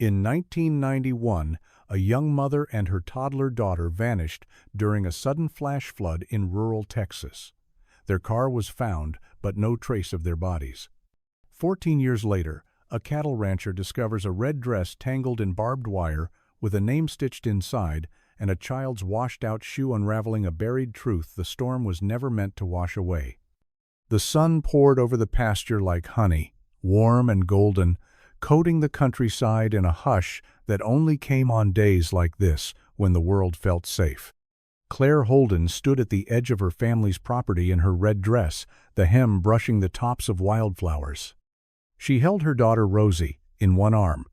In 1991, a young mother and her toddler daughter vanished during a sudden flash flood in rural Texas. Their car was found, but no trace of their bodies. 14 years later, a cattle rancher discovers a red dress tangled in barbed wire with a name stitched inside and a child's washed-out shoe unraveling a buried truth the storm was never meant to wash away. The sun poured over the pasture like honey, warm and golden, coating the countryside in a hush that only came on days like this when the world felt safe. Claire Holden stood at the edge of her family's property in her red dress, the hem brushing the tops of wildflowers. She held her daughter Rosie in one arm,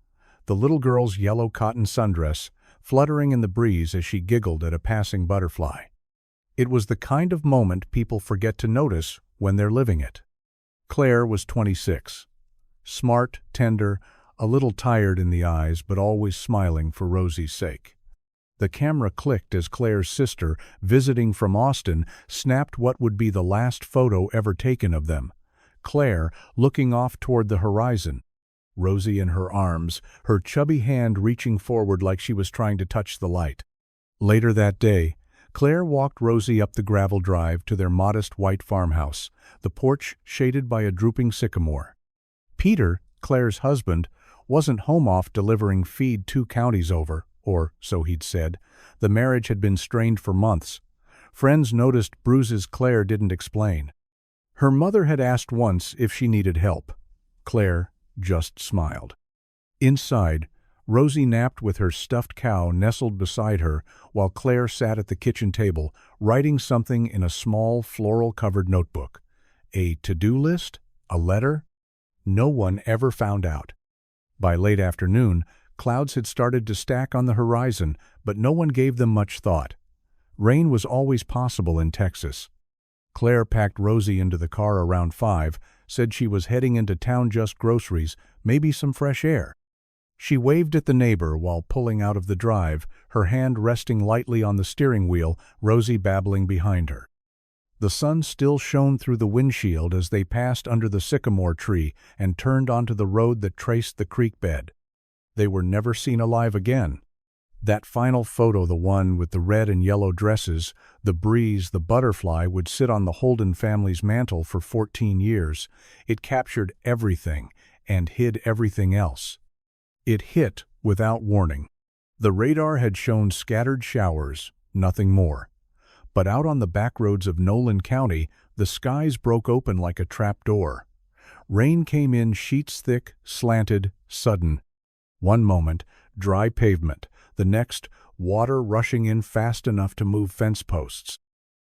the little girl's yellow cotton sundress fluttering in the breeze as she giggled at a passing butterfly. It was the kind of moment people forget to notice when they're living it. Claire was 26. Smart, tender, a little tired in the eyes, but always smiling for Rosie's sake. The camera clicked as Claire's sister, visiting from Austin, snapped what would be the last photo ever taken of them. Claire, looking off toward the horizon. Rosie in her arms, her chubby hand reaching forward like she was trying to touch the light. Later that day, Claire walked Rosie up the gravel drive to their modest white farmhouse, the porch shaded by a drooping sycamore. Peter, Claire's husband, wasn't home off delivering feed 2 counties over, or so he'd said. The marriage had been strained for months. Friends noticed bruises Claire didn't explain. Her mother had asked once if she needed help. Claire just smiled. Inside, Rosie napped with her stuffed cow nestled beside her while Claire sat at the kitchen table, writing something in a small floral-covered notebook. A to-do list? A letter? No one ever found out. By late afternoon, clouds had started to stack on the horizon, but no one gave them much thought. Rain was always possible in Texas. Claire packed Rosie into the car around 5, said she was heading into town just groceries, maybe some fresh air. She waved at the neighbor while pulling out of the drive, her hand resting lightly on the steering wheel, Rosie babbling behind her. The sun still shone through the windshield as they passed under the sycamore tree and turned onto the road that traced the creek bed. They were never seen alive again. That final photo, the one with the red and yellow dresses, the breeze, the butterfly, would sit on the Holden family's mantle for 14 years. It captured everything and hid everything else. It hit without warning. The radar had shown scattered showers, nothing more. But out on the back roads of Nolan County, the skies broke open like a trap door. Rain came in sheets thick, slanted, sudden. One moment, dry pavement. The next, water rushing in fast enough to move fence posts.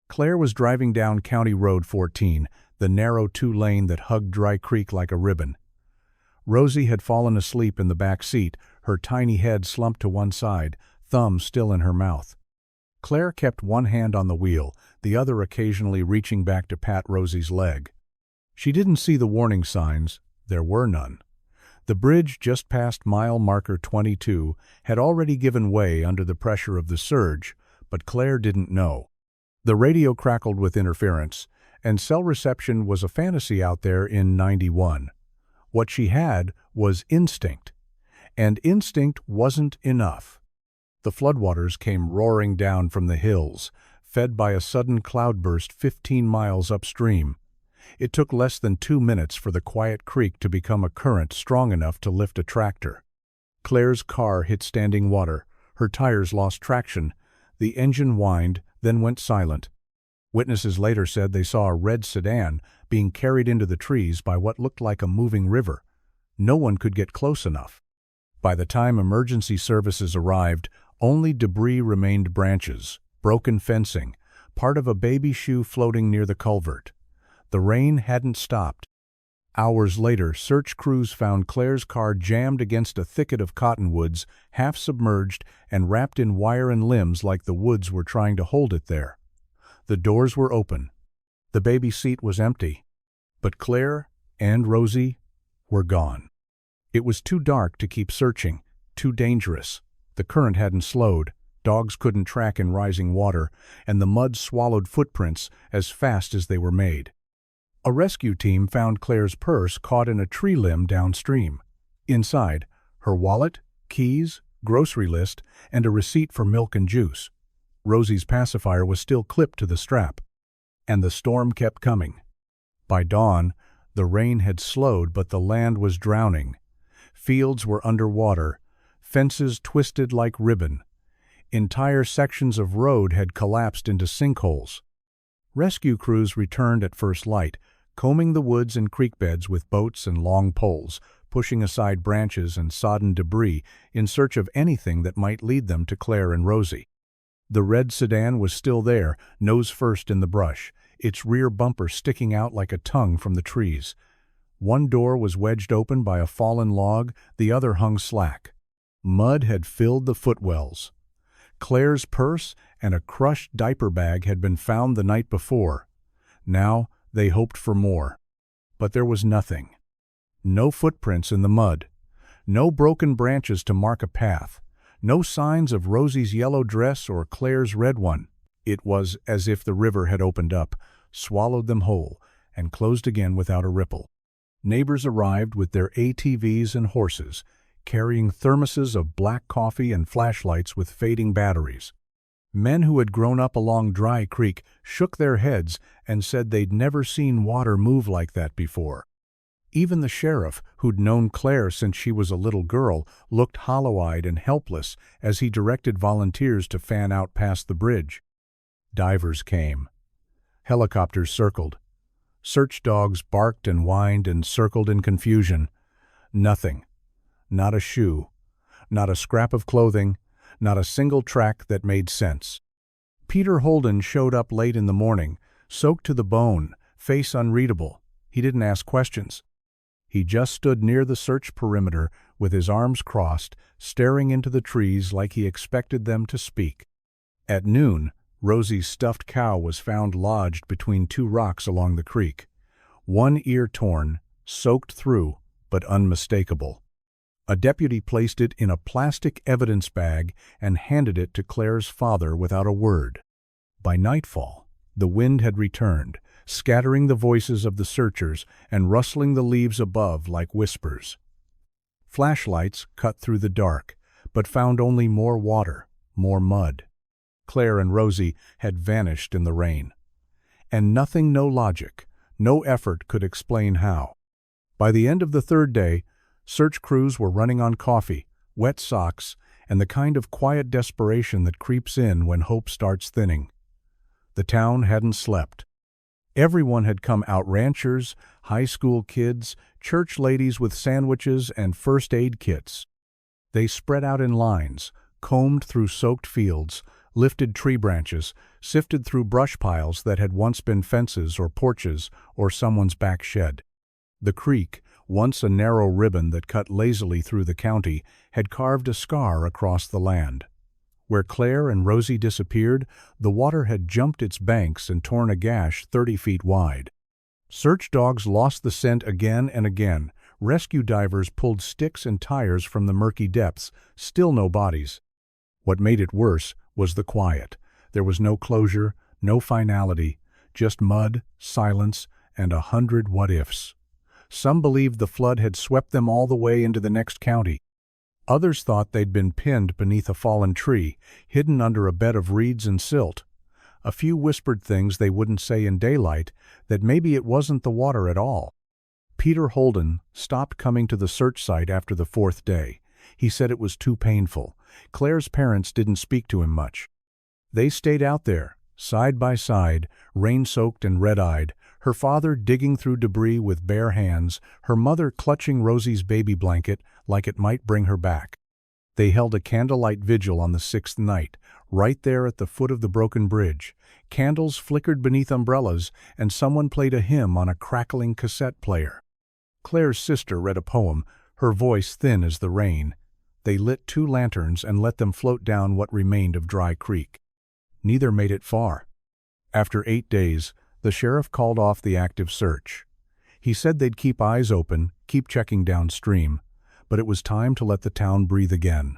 Claire was driving down County Road 14, the narrow 2-lane that hugged Dry Creek like a ribbon. Rosie had fallen asleep in the back seat, her tiny head slumped to one side, thumb still in her mouth. Claire kept one hand on the wheel, the other occasionally reaching back to pat Rosie's leg. She didn't see the warning signs. There were none. The bridge just past mile marker 22 had already given way under the pressure of the surge, but Claire didn't know. The radio crackled with interference, and cell reception was a fantasy out there in 91. What she had was instinct, and instinct wasn't enough. The floodwaters came roaring down from the hills, fed by a sudden cloudburst 15 miles upstream. It took less than 2 minutes for the quiet creek to become a current strong enough to lift a tractor. Claire's car hit standing water. Her tires lost traction. The engine whined, then went silent. Witnesses later said they saw a red sedan being carried into the trees by what looked like a moving river. No one could get close enough. By the time emergency services arrived, only debris remained: branches, broken fencing, part of a baby shoe floating near the culvert. The rain hadn't stopped. Hours later, search crews found Claire's car jammed against a thicket of cottonwoods, half submerged and wrapped in wire and limbs like the woods were trying to hold it there. The doors were open. The baby seat was empty. But Claire and Rosie were gone. It was too dark to keep searching, too dangerous. The current hadn't slowed. Dogs couldn't track in rising water, and the mud swallowed footprints as fast as they were made. A rescue team found Claire's purse caught in a tree limb downstream. Inside, her wallet, keys, grocery list, and a receipt for milk and juice. Rosie's pacifier was still clipped to the strap. And the storm kept coming. By dawn, the rain had slowed, but the land was drowning. Fields were underwater, fences twisted like ribbon. Entire sections of road had collapsed into sinkholes. Rescue crews returned at first light, combing the woods and creek beds with boats and long poles, pushing aside branches and sodden debris in search of anything that might lead them to Claire and Rosie. The red sedan was still there, nose first in the brush, its rear bumper sticking out like a tongue from the trees. One door was wedged open by a fallen log, the other hung slack. Mud had filled the footwells. Claire's purse and a crushed diaper bag had been found the night before. Now they hoped for more. But there was nothing. No footprints in the mud. No broken branches to mark a path. No signs of Rosie's yellow dress or Claire's red one. It was as if the river had opened up, swallowed them whole, and closed again without a ripple. Neighbors arrived with their ATVs and horses, carrying thermoses of black coffee and flashlights with fading batteries. Men who had grown up along Dry Creek shook their heads and said they'd never seen water move like that before. Even the sheriff, who'd known Claire since she was a little girl, looked hollow-eyed and helpless as he directed volunteers to fan out past the bridge. Divers came. Helicopters circled. Search dogs barked and whined and circled in confusion. Nothing. Not a shoe. Not a scrap of clothing. Not a single track that made sense. Peter Holden showed up late in the morning, soaked to the bone, face unreadable. He didn't ask questions. He just stood near the search perimeter with his arms crossed, staring into the trees like he expected them to speak. At noon, Rosie's stuffed cow was found lodged between two rocks along the creek. One ear torn, soaked through, but unmistakable. A deputy placed it in a plastic evidence bag and handed it to Claire's father without a word. By nightfall, the wind had returned, scattering the voices of the searchers and rustling the leaves above like whispers. Flashlights cut through the dark, but found only more water, more mud. Claire and Rosie had vanished in the rain. And nothing, no logic, no effort could explain how. By the end of the third day, search crews were running on coffee, wet socks, and the kind of quiet desperation that creeps in when hope starts thinning. The town hadn't slept. Everyone had come out, ranchers, high school kids, church ladies with sandwiches and first aid kits. They spread out in lines, combed through soaked fields, lifted tree branches, sifted through brush piles that had once been fences or porches or someone's back shed. The creek, once a narrow ribbon that cut lazily through the county, had carved a scar across the land. Where Claire and Rosie disappeared, the water had jumped its banks and torn a gash 30 feet wide. Search dogs lost the scent again and again. Rescue divers pulled sticks and tires from the murky depths, still no bodies. What made it worse was the quiet. There was no closure, no finality, just mud, silence, and 100 what-ifs. Some believed the flood had swept them all the way into the next county. Others thought they'd been pinned beneath a fallen tree, hidden under a bed of reeds and silt. A few whispered things they wouldn't say in daylight, that maybe it wasn't the water at all. Peter Holden stopped coming to the search site after the fourth day. He said it was too painful. Claire's parents didn't speak to him much. They stayed out there, side by side, rain-soaked and red-eyed, her father digging through debris with bare hands, her mother clutching Rosie's baby blanket like it might bring her back. They held a candlelight vigil on the 6th night, right there at the foot of the broken bridge. Candles flickered beneath umbrellas, and someone played a hymn on a crackling cassette player. Claire's sister read a poem, her voice thin as the rain. They lit 2 lanterns and let them float down what remained of Dry Creek. Neither made it far. After 8 days, the sheriff called off the active search. He said they'd keep eyes open, keep checking downstream, but it was time to let the town breathe again.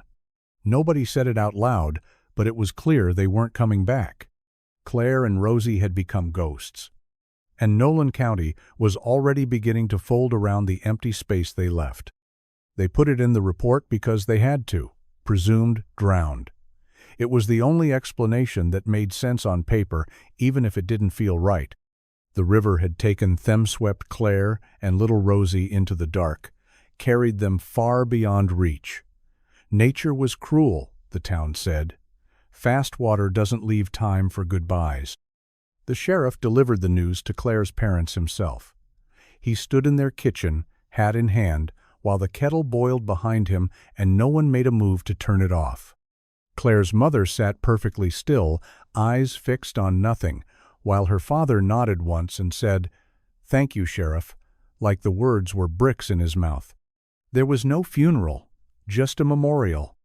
Nobody said it out loud, but it was clear they weren't coming back. Claire and Rosie had become ghosts. And Nolan County was already beginning to fold around the empty space they left. They put it in the report because they had to, presumed drowned. It was the only explanation that made sense on paper, even if it didn't feel right. The river had taken them-swept Claire and little Rosie into the dark, carried them far beyond reach. Nature was cruel, the town said. Fast water doesn't leave time for goodbyes. The sheriff delivered the news to Claire's parents himself. He stood in their kitchen, hat in hand, while the kettle boiled behind him and no one made a move to turn it off. Claire's mother sat perfectly still, eyes fixed on nothing, while her father nodded once and said, "Thank you, Sheriff," like the words were bricks in his mouth. There was no funeral, just a memorial.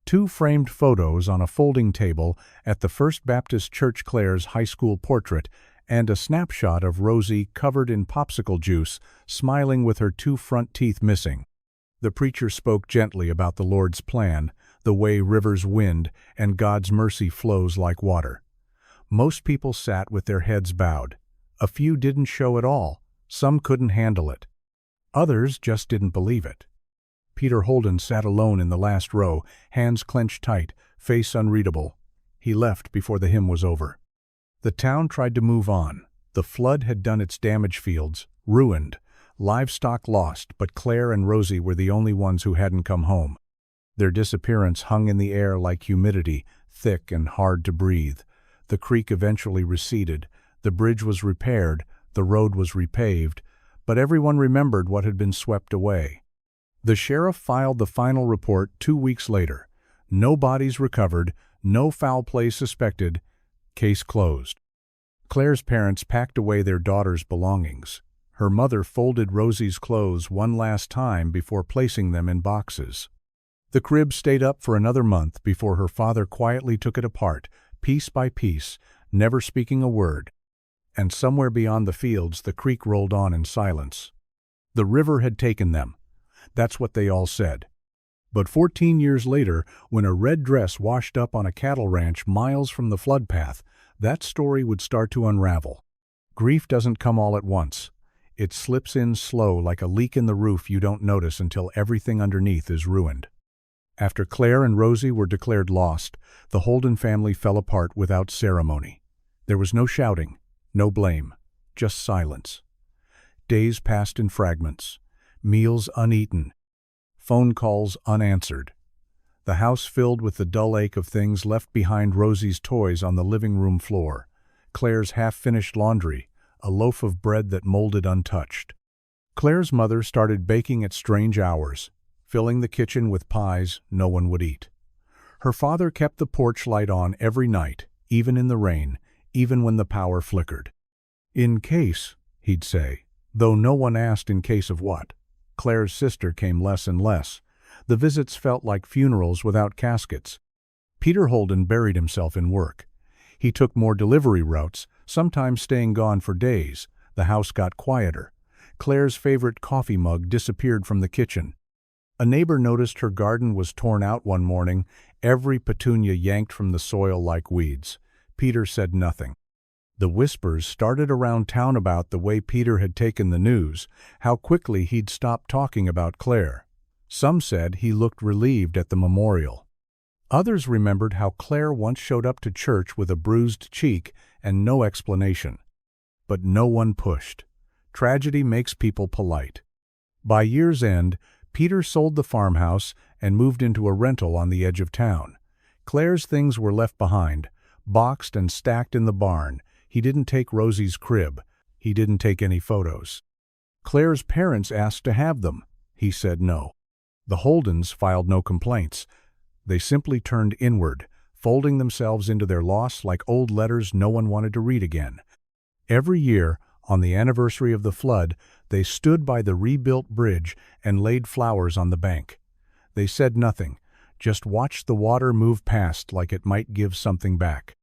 2 framed photos on a folding table at the First Baptist Church, Claire's high school portrait, and a snapshot of Rosie covered in popsicle juice, smiling with her 2 front teeth missing. The preacher spoke gently about the Lord's plan, the way rivers wind and God's mercy flows like water. Most people sat with their heads bowed. A few didn't show at all. Some couldn't handle it. Others just didn't believe it. Peter Holden sat alone in the last row, hands clenched tight, face unreadable. He left before the hymn was over. The town tried to move on. The flood had done its damage, fields ruined, livestock lost, but Claire and Rosie were the only ones who hadn't come home. Their disappearance hung in the air like humidity, thick and hard to breathe. The creek eventually receded. The bridge was repaired. The road was repaved. But everyone remembered what had been swept away. The sheriff filed the final report 2 weeks later. No bodies recovered, no foul play suspected. Case closed. Claire's parents packed away their daughter's belongings. Her mother folded Rosie's clothes one last time before placing them in boxes. The crib stayed up for another month before her father quietly took it apart, piece by piece, never speaking a word. And somewhere beyond the fields the creek rolled on in silence. The river had taken them. That's what they all said. But 14 years later, when a red dress washed up on a cattle ranch miles from the flood path, that story would start to unravel. Grief doesn't come all at once. It slips in slow like a leak in the roof you don't notice until everything underneath is ruined. After Claire and Rosie were declared lost, the Holden family fell apart without ceremony. There was no shouting, no blame, just silence. Days passed in fragments. Meals uneaten, phone calls unanswered. The house filled with the dull ache of things left behind: Rosie's toys on the living room floor, Claire's half-finished laundry, a loaf of bread that molded untouched. Claire's mother started baking at strange hours, filling the kitchen with pies no one would eat. Her father kept the porch light on every night, even in the rain, even when the power flickered. "In case," he'd say, though no one asked in case of what. Claire's sister came less and less. The visits felt like funerals without caskets. Peter Holden buried himself in work. He took more delivery routes, sometimes staying gone for days. The house got quieter. Claire's favorite coffee mug disappeared from the kitchen. A neighbor noticed her garden was torn out one morning, every petunia yanked from the soil like weeds. Peter said nothing. The whispers started around town about the way Peter had taken the news, how quickly he'd stopped talking about Claire. Some said he looked relieved at the memorial. Others remembered how Claire once showed up to church with a bruised cheek and no explanation. But no one pushed. Tragedy makes people polite. By year's end, Peter sold the farmhouse and moved into a rental on the edge of town. Claire's things were left behind, boxed and stacked in the barn. He didn't take Rosie's crib. He didn't take any photos. Claire's parents asked to have them. He said no. The Holdens filed no complaints. They simply turned inward, folding themselves into their loss like old letters no one wanted to read again. Every year, on the anniversary of the flood, they stood by the rebuilt bridge and laid flowers on the bank. They said nothing, just watched the water move past like it might give something back.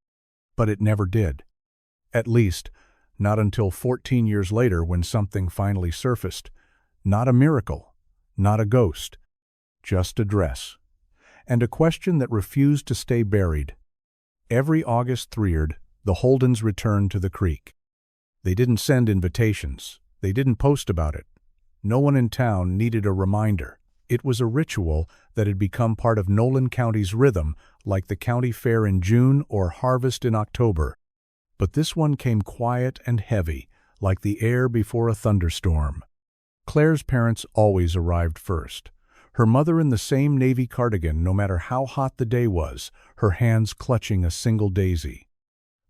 But it never did. At least, not until 14 years later when something finally surfaced. Not a miracle, not a ghost, just a dress. And a question that refused to stay buried. Every August 3rd, the Holdens returned to the creek. They didn't send invitations. They didn't post about it. No one in town needed a reminder. It was a ritual that had become part of Nolan County's rhythm, like the county fair in June or harvest in October. But this one came quiet and heavy, like the air before a thunderstorm. Claire's parents always arrived first. Her mother in the same navy cardigan no matter how hot the day was, her hands clutching a single daisy.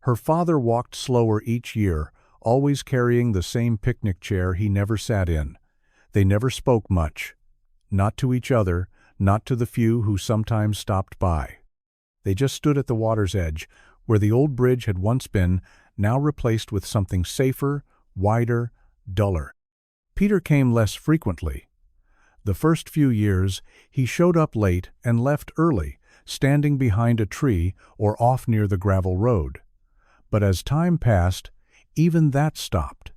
Her father walked slower each year, always carrying the same picnic chair he never sat in. They never spoke much. Not to each other, not to the few who sometimes stopped by. They just stood at the water's edge, where the old bridge had once been, now replaced with something safer, wider, duller. Peter came less frequently. The first few years, he showed up late and left early, standing behind a tree or off near the gravel road. But as time passed, even that stopped.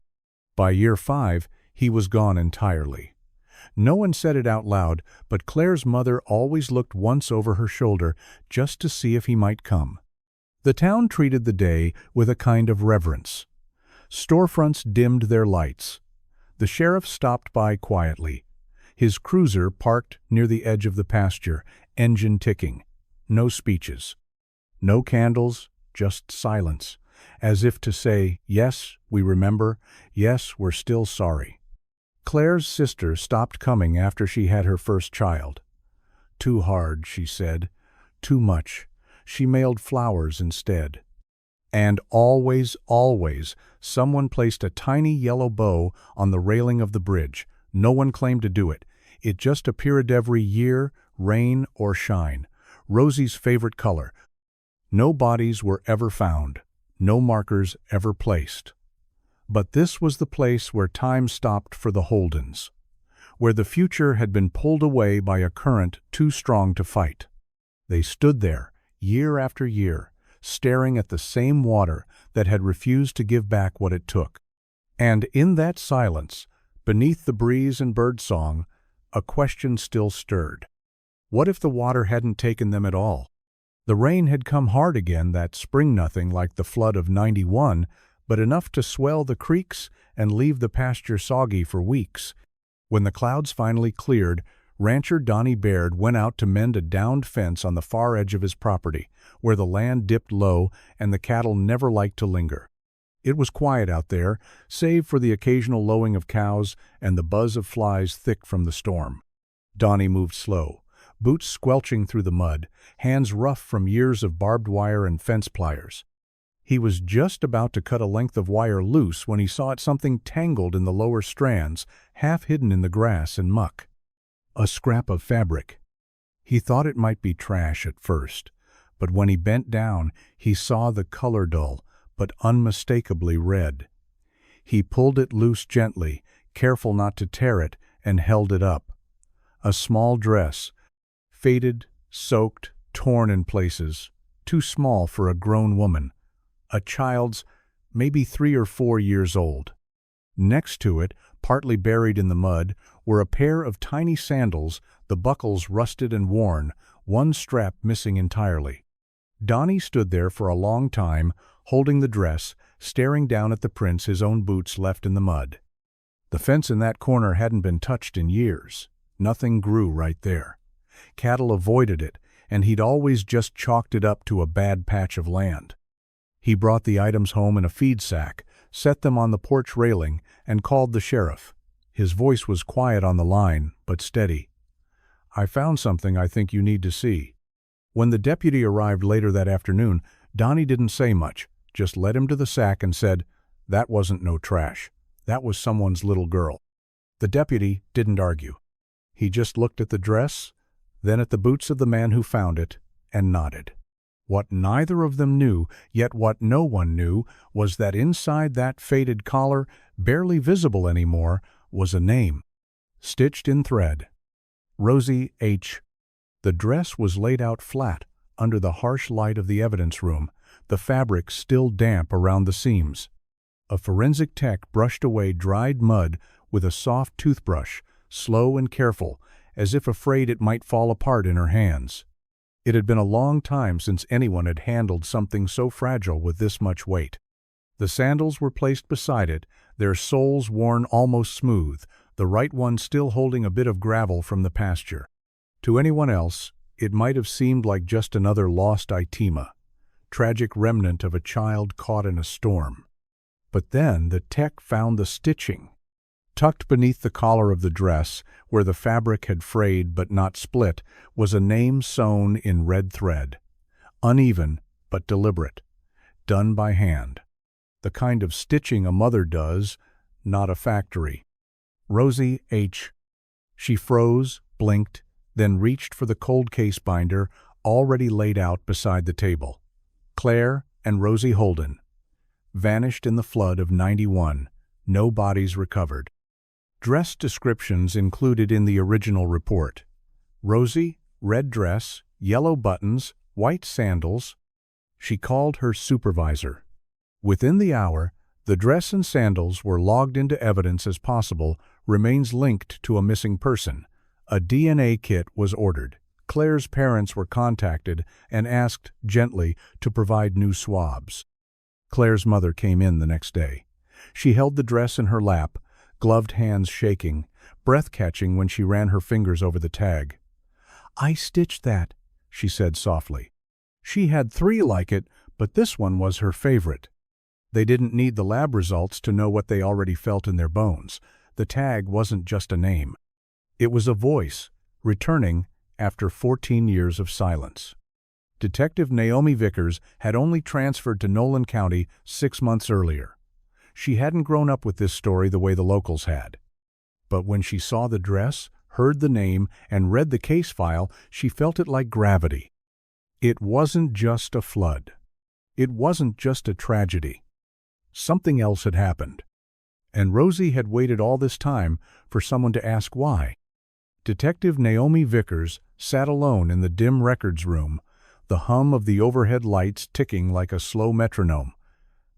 By year 5, he was gone entirely. No one said it out loud, but Claire's mother always looked once over her shoulder just to see if he might come. The town treated the day with a kind of reverence. Storefronts dimmed their lights. The sheriff stopped by quietly, his cruiser parked near the edge of the pasture, engine ticking. No speeches. No candles, just silence, as if to say, yes, we remember, yes, we're still sorry. Claire's sister stopped coming after she had her first child. Too hard, she said. Too much. She mailed flowers instead. And always, someone placed a tiny yellow bow on the railing of the bridge. No one claimed to do it. It just appeared every year, rain or shine. Rosie's favorite color. No bodies were ever found. No markers ever placed. But this was the place where time stopped for the Holdens, where the future had been pulled away by a current too strong to fight. They stood there, year after year, staring at the same water that had refused to give back what it took. And in that silence, beneath the breeze and birdsong, a question still stirred. What if the water hadn't taken them at all? The rain had come hard again that spring, nothing like the flood of '91, but enough to swell the creeks and leave the pasture soggy for weeks. When the clouds finally cleared, rancher Donnie Baird went out to mend a downed fence on the far edge of his property, where the land dipped low and the cattle never liked to linger. It was quiet out there, save for the occasional lowing of cows and the buzz of flies thick from the storm. Donnie moved slow, boots squelching through the mud, hands rough from years of barbed wire and fence pliers. He was just about to cut a length of wire loose when he saw it something tangled in the lower strands, half hidden in the grass and muck. A scrap of fabric. He thought it might be trash at first, but when he bent down, he saw the color dull, but unmistakably red. He pulled it loose gently, careful not to tear it, and held it up. A small dress, faded, soaked, torn in places, too small for a grown woman. A child's, maybe 3 or 4 years old. Next to it, partly buried in the mud, were a pair of tiny sandals, the buckles rusted and worn, one strap missing entirely. Donnie stood there for a long time, holding the dress, staring down at the prints his own boots left in the mud. The fence in that corner hadn't been touched in years. Nothing grew right there. Cattle avoided it, and he'd always just chalked it up to a bad patch of land. He brought the items home in a feed sack, set them on the porch railing, and called the sheriff. His voice was quiet on the line, but steady. "I found something I think you need to see." When the deputy arrived later that afternoon, Donnie didn't say much, just led him to the sack and said, "That wasn't no trash. That was someone's little girl." The deputy didn't argue. He just looked at the dress, then at the boots of the man who found it, and nodded. What neither of them knew, yet what no one knew, was that inside that faded collar, barely visible anymore, was a name, stitched in thread. Rosie H. The dress was laid out flat, under the harsh light of the evidence room, the fabric still damp around the seams. A forensic tech brushed away dried mud with a soft toothbrush, slow and careful, as if afraid it might fall apart in her hands. It had been a long time since anyone had handled something so fragile with this much weight. The sandals were placed beside it, their soles worn almost smooth, the right one still holding a bit of gravel from the pasture. To anyone else, it might have seemed like just another lost item, tragic remnant of a child caught in a storm. But then the tech found the stitching. Tucked beneath the collar of the dress, where the fabric had frayed but not split, was a name sewn in red thread. Uneven, but deliberate. Done by hand. The kind of stitching a mother does, not a factory. Rosie H. She froze, blinked, then reached for the cold case binder already laid out beside the table. Claire and Rosie Holden. Vanished in the flood of '91. No bodies recovered. Dress descriptions included in the original report. Rosie, red dress, yellow buttons, white sandals. She called her supervisor. Within the hour, the dress and sandals were logged into evidence as possible remains linked to a missing person. A DNA kit was ordered. Claire's parents were contacted and asked gently to provide new swabs. Claire's mother came in the next day. She held the dress in her lap, gloved hands shaking, breath catching when she ran her fingers over the tag. "I stitched that," she said softly. She had 3 like it, but this one was her favorite. They didn't need the lab results to know what they already felt in their bones. The tag wasn't just a name. It was a voice, returning after 14 years of silence. Detective Naomi Vickers had only transferred to Nolan County 6 months earlier. She hadn't grown up with this story the way the locals had. But when she saw the dress, heard the name, and read the case file, she felt it like gravity. It wasn't just a flood. It wasn't just a tragedy. Something else had happened. And Rosie had waited all this time for someone to ask why. Detective Naomi Vickers sat alone in the dim records room, the hum of the overhead lights ticking like a slow metronome.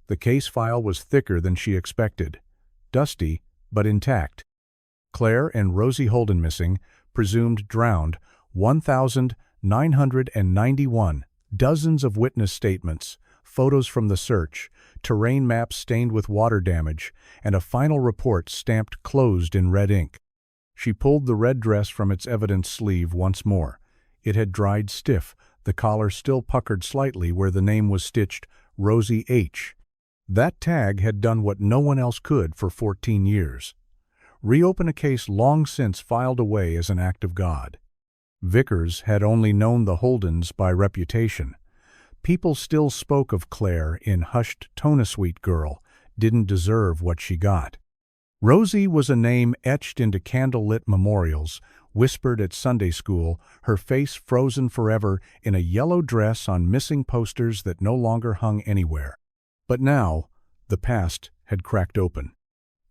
The case file was thicker than she expected, dusty but intact. Claire and Rosie Holden missing, presumed drowned, 1,991, dozens of witness statements, photos from the search, terrain maps stained with water damage, and a final report stamped closed in red ink. She pulled the red dress from its evidence sleeve once more. It had dried stiff, the collar still puckered slightly where the name was stitched, Rosie H. That tag had done what no one else could for 14 years. Reopen a case long since filed away as an act of God. Vickers had only known the Holdens by reputation. People still spoke of Claire in hushed tone, a sweet girl, didn't deserve what she got. Rosie was a name etched into candlelit memorials, whispered at Sunday school, her face frozen forever in a yellow dress on missing posters that no longer hung anywhere. But now, the past had cracked open.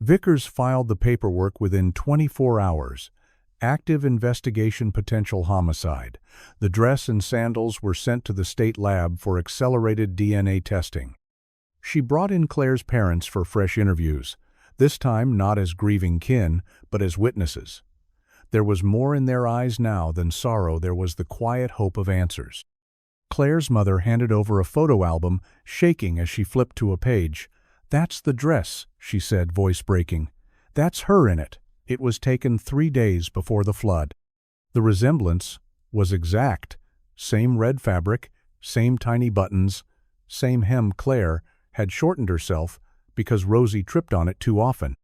Vickers filed the paperwork within 24 hours. Active investigation, potential homicide. The dress and sandals were sent to the state lab for accelerated DNA testing. She brought in Claire's parents for fresh interviews, this time not as grieving kin, but as witnesses. There was more in their eyes now than sorrow. There was the quiet hope of answers. Claire's mother handed over a photo album, shaking as she flipped to a page. "That's the dress," she said, voice breaking. "That's her in it. It was taken 3 days before the flood." The resemblance was exact. Same red fabric, same tiny buttons, same hem. Claire had shortened herself because Rosie tripped on it too often.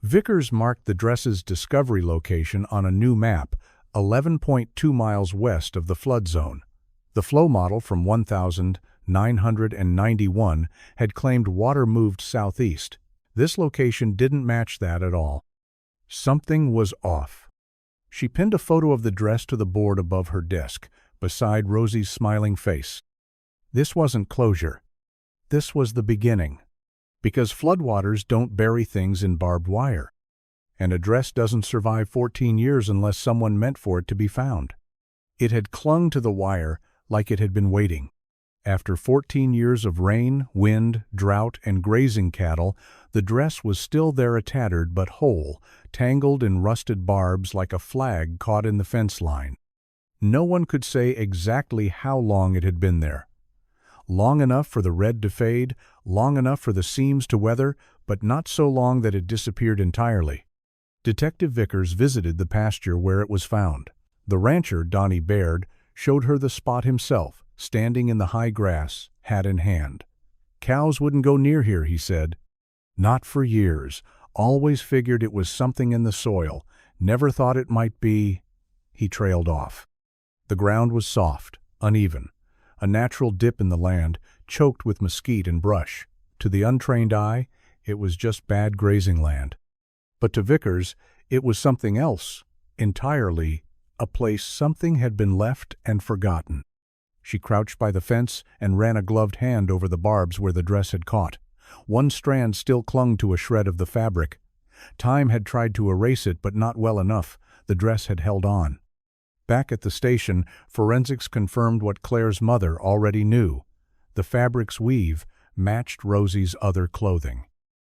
Vickers marked the dress's discovery location on a new map, 11.2 miles west of the flood zone. The flow model from 1,991 had claimed water moved southeast. This location didn't match that at all. Something was off. She pinned a photo of the dress to the board above her desk, beside Rosie's smiling face. This wasn't closure. This was the beginning. Because floodwaters don't bury things in barbed wire. And a dress doesn't survive 14 years unless someone meant for it to be found. It had clung to the wire like it had been waiting. After 14 years of rain, wind, drought, and grazing cattle, the dress was still there, tattered but whole, tangled in rusted barbs like a flag caught in the fence line. No one could say exactly how long it had been there. Long enough for the red to fade, long enough for the seams to weather, but not so long that it disappeared entirely. Detective Vickers visited the pasture where it was found. The rancher, Donnie Baird, showed her the spot himself, standing in the high grass, hat in hand. "Cows wouldn't go near here," he said. "Not for years. Always figured it was something in the soil. Never thought it might be—" He trailed off. The ground was soft, uneven, a natural dip in the land, choked with mesquite and brush. To the untrained eye, it was just bad grazing land. But to Vickers, it was something else, entirely, a place something had been left and forgotten. She crouched by the fence and ran a gloved hand over the barbs where the dress had caught. One strand still clung to a shred of the fabric. Time had tried to erase it, but not well enough. The dress had held on. Back at the station, forensics confirmed what Claire's mother already knew. The fabric's weave matched Rosie's other clothing.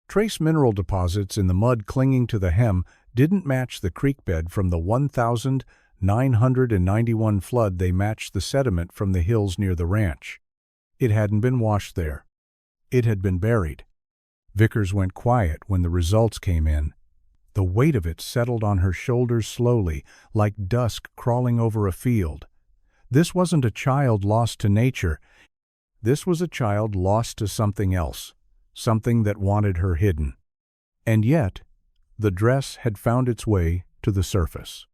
Trace mineral deposits in the mud clinging to the hem didn't match the creek bed from the 1991 flood. They matched the sediment from the hills near the ranch. It hadn't been washed there. It had been buried. Vickers went quiet when the results came in. The weight of it settled on her shoulders slowly, like dusk crawling over a field. This wasn't a child lost to nature. This was a child lost to something else, something that wanted her hidden. And yet, the dress had found its way to the surface.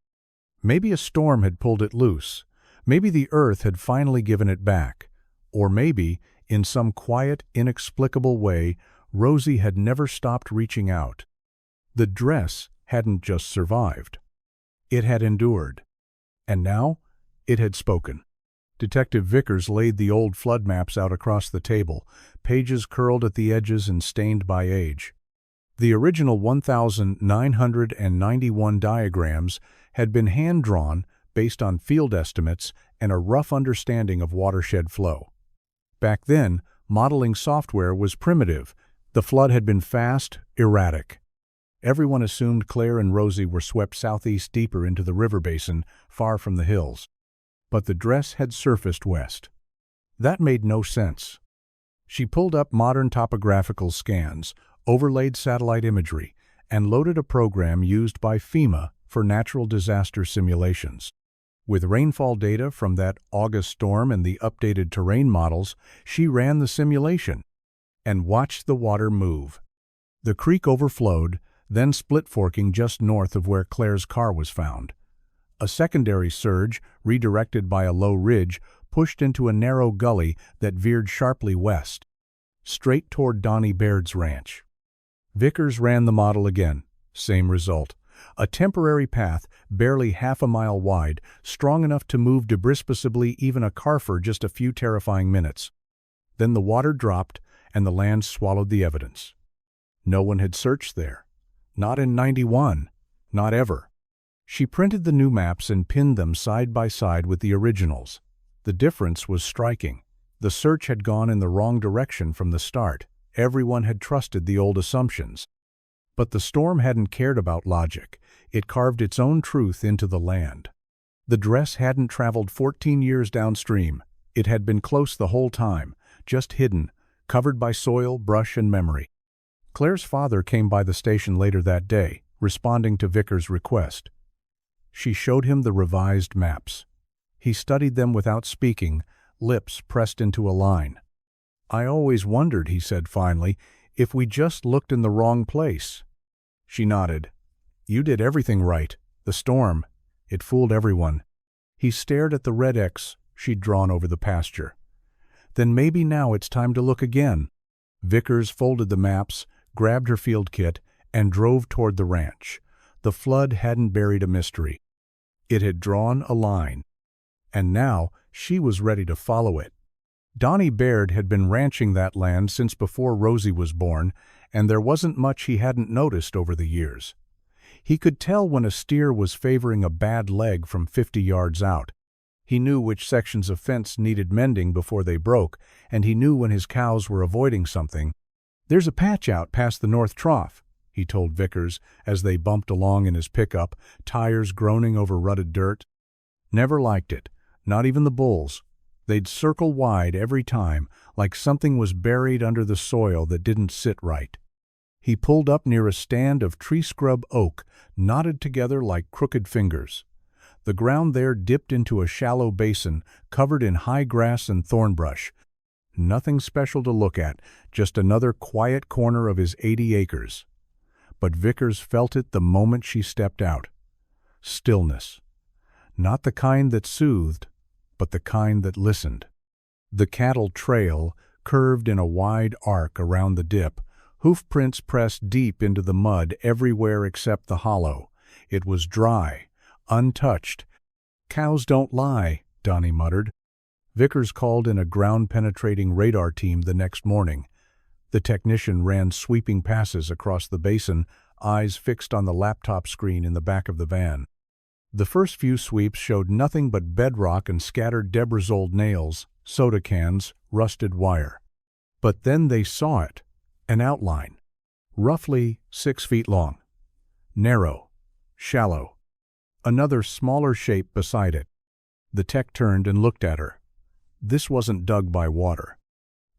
Maybe a storm had pulled it loose. Maybe the earth had finally given it back. Or maybe, in some quiet, inexplicable way, Rosie had never stopped reaching out. The dress hadn't just survived. It had endured. And now, it had spoken. Detective Vickers laid the old flood maps out across the table, pages curled at the edges and stained by age. The original 1,991 diagrams had been hand-drawn based on field estimates and a rough understanding of watershed flow. Back then, modeling software was primitive. The flood had been fast, erratic. Everyone assumed Claire and Rosie were swept southeast deeper into the river basin, far from the hills. But the dress had surfaced west. That made no sense. She pulled up modern topographical scans, overlaid satellite imagery, and loaded a program used by FEMA for natural disaster simulations. With rainfall data from that August storm and the updated terrain models, she ran the simulation and watched the water move. The creek overflowed, then split forking just north of where Claire's car was found. A secondary surge, redirected by a low ridge, pushed into a narrow gully that veered sharply west, straight toward Donnie Baird's ranch. Vickers ran the model again. Same result. A temporary path, barely half a mile wide, strong enough to move debriscously even a car for just a few terrifying minutes. Then the water dropped, and the land swallowed the evidence. No one had searched there. Not in '91. Not ever. She printed the new maps and pinned them side by side with the originals. The difference was striking. The search had gone in the wrong direction from the start. Everyone had trusted the old assumptions. But the storm hadn't cared about logic. It carved its own truth into the land. The dress hadn't traveled 14 years downstream. It had been close the whole time, just hidden, covered by soil, brush, and memory. Claire's father came by the station later that day, responding to Vickers' request. She showed him the revised maps. He studied them without speaking, lips pressed into a line. "I always wondered," he said finally, "if we just looked in the wrong place." She nodded. "You did everything right. The storm. It fooled everyone." He stared at the red X she'd drawn over the pasture. "Then maybe now it's time to look again." Vickers folded the maps, grabbed her field kit, and drove toward the ranch. The flood hadn't buried a mystery. It had drawn a line. And now she was ready to follow it. Donnie Baird had been ranching that land since before Rosie was born, and there wasn't much he hadn't noticed over the years. He could tell when a steer was favoring a bad leg from 50 yards out. He knew which sections of fence needed mending before they broke, and he knew when his cows were avoiding something. "There's a patch out past the North Trough," he told Vickers as they bumped along in his pickup, tires groaning over rutted dirt. Never liked it, not even the bulls. They'd circle wide every time, like something was buried under the soil that didn't sit right. He pulled up near a stand of tree scrub oak, knotted together like crooked fingers. The ground there dipped into a shallow basin, covered in high grass and thorn brush. Nothing special to look at, just another quiet corner of his 80 acres. But Vickers felt it the moment she stepped out. Stillness. Not the kind that soothed, but the kind that listened. The cattle trail curved in a wide arc around the dip. Hoofprints pressed deep into the mud everywhere except the hollow. It was dry, untouched. "Cows don't lie," Donnie muttered. Vickers called in a ground-penetrating radar team the next morning. The technician ran sweeping passes across the basin, eyes fixed on the laptop screen in the back of the van. The first few sweeps showed nothing but bedrock and scattered Debre's-old nails, soda cans, rusted wire. But then they saw it, an outline, roughly 6 feet long. Narrow, shallow. Another smaller shape beside it. The tech turned and looked at her. This wasn't dug by water.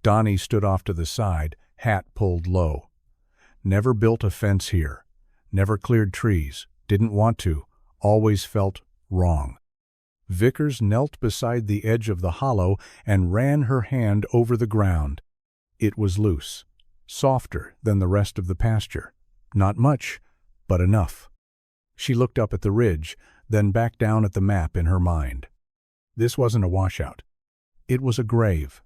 Donnie stood off to the side, hat pulled low. Never built a fence here. Never cleared trees. Didn't want to. Always felt wrong. Vickers knelt beside the edge of the hollow and ran her hand over the ground. It was loose, softer than the rest of the pasture. Not much, but enough. She looked up at the ridge, then back down at the map in her mind. This wasn't a washout. It was a grave,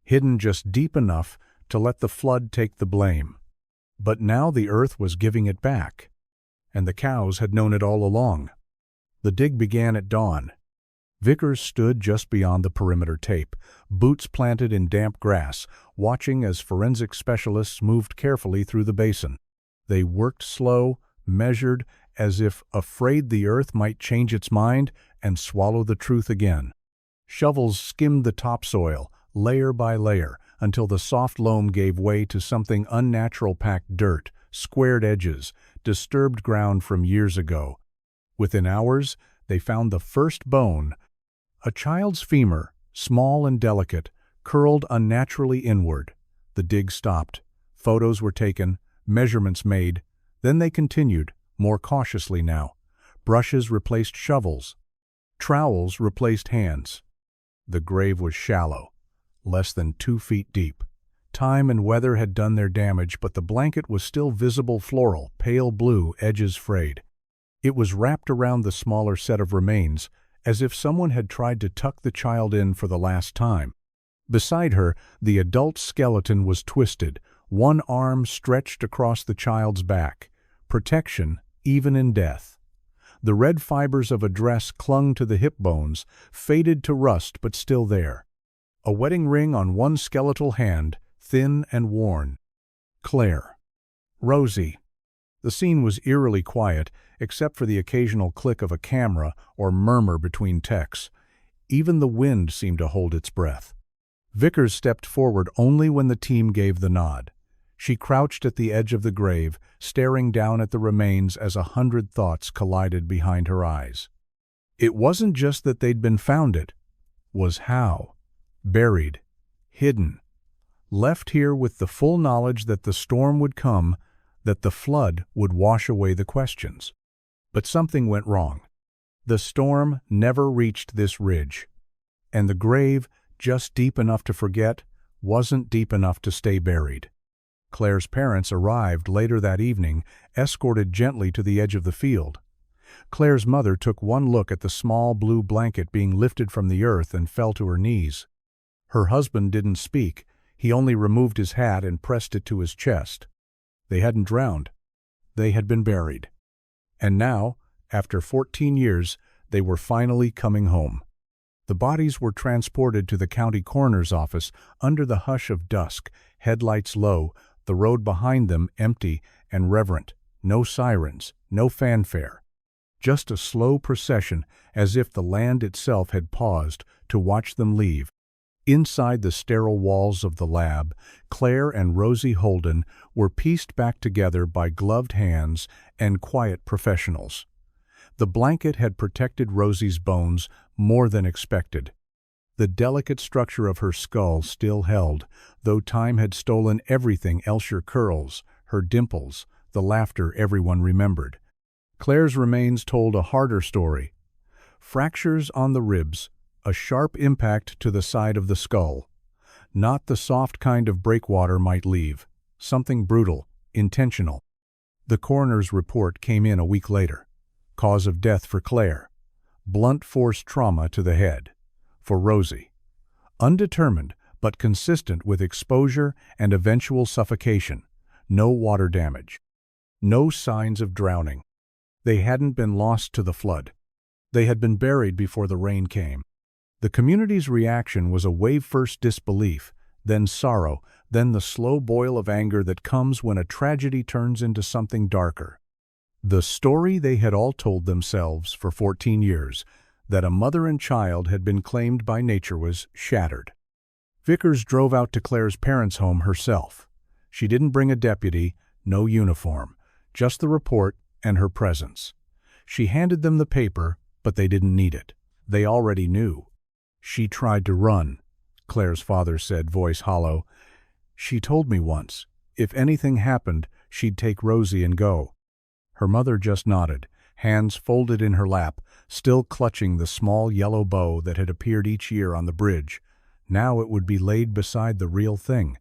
hidden just deep enough to let the flood take the blame. But now the earth was giving it back, and the cows had known it all along. The dig began at dawn. Vickers stood just beyond the perimeter tape, boots planted in damp grass, watching as forensic specialists moved carefully through the basin. They worked slow, measured, as if afraid the earth might change its mind and swallow the truth again. Shovels skimmed the topsoil, layer by layer, until the soft loam gave way to something unnatural packed dirt, squared edges, disturbed ground from years ago. Within hours, they found the first bone, a child's femur, small and delicate, curled unnaturally inward. The dig stopped. Photos were taken, measurements made. Then they continued, more cautiously now. Brushes replaced shovels. Trowels replaced hands. The grave was shallow, less than 2 feet deep. Time and weather had done their damage, but the blanket was still visible floral, pale blue, edges frayed. It was wrapped around the smaller set of remains, as if someone had tried to tuck the child in for the last time. Beside her, the adult skeleton was twisted, one arm stretched across the child's back. Protection, even in death. The red fibers of a dress clung to the hip bones, faded to rust but still there. A wedding ring on one skeletal hand, thin and worn. Claire. Rosie. The scene was eerily quiet, except for the occasional click of a camera or murmur between techs. Even the wind seemed to hold its breath. Vickers stepped forward only when the team gave the nod. She crouched at the edge of the grave, staring down at the remains as 100 thoughts collided behind her eyes. It wasn't just that they'd been found, it was how. Buried, hidden, left here with the full knowledge that the storm would come, that the flood would wash away the questions. But something went wrong. The storm never reached this ridge, and the grave, just deep enough to forget, wasn't deep enough to stay buried. Claire's parents arrived later that evening, escorted gently to the edge of the field. Claire's mother took one look at the small blue blanket being lifted from the earth and fell to her knees. Her husband didn't speak. He only removed his hat and pressed it to his chest. They hadn't drowned. They had been buried. And now, after 14 years, they were finally coming home. The bodies were transported to the county coroner's office under the hush of dusk, headlights low, the road behind them empty and reverent. No sirens, no fanfare. Just a slow procession, as if the land itself had paused to watch them leave. Inside the sterile walls of the lab, Claire and Rosie Holden were pieced back together by gloved hands and quiet professionals. The blanket had protected Rosie's bones more than expected. The delicate structure of her skull still held, though time had stolen everything else: her curls, her dimples, the laughter everyone remembered. Claire's remains told a harder story. Fractures on the ribs, a sharp impact to the side of the skull. Not the soft kind of breakwater might leave. Something brutal, intentional. The coroner's report came in a week later. Cause of death for Claire. Blunt force trauma to the head. For Rosie. Undetermined, but consistent with exposure and eventual suffocation. No water damage. No signs of drowning. They hadn't been lost to the flood. They had been buried before the rain came. The community's reaction was a wave-first disbelief, then sorrow, then the slow boil of anger that comes when a tragedy turns into something darker. The story they had all told themselves for 14 years, that a mother and child had been claimed by nature, was shattered. Vickers drove out to Claire's parents' home herself. She didn't bring a deputy, no uniform, just the report and her presence. She handed them the paper, but they didn't need it. They already knew. She tried to run, Claire's father said, voice hollow. She told me once, if anything happened, she'd take Rosie and go. Her mother just nodded, hands folded in her lap, still clutching the small yellow bow that had appeared each year on the bridge. Now it would be laid beside the real thing.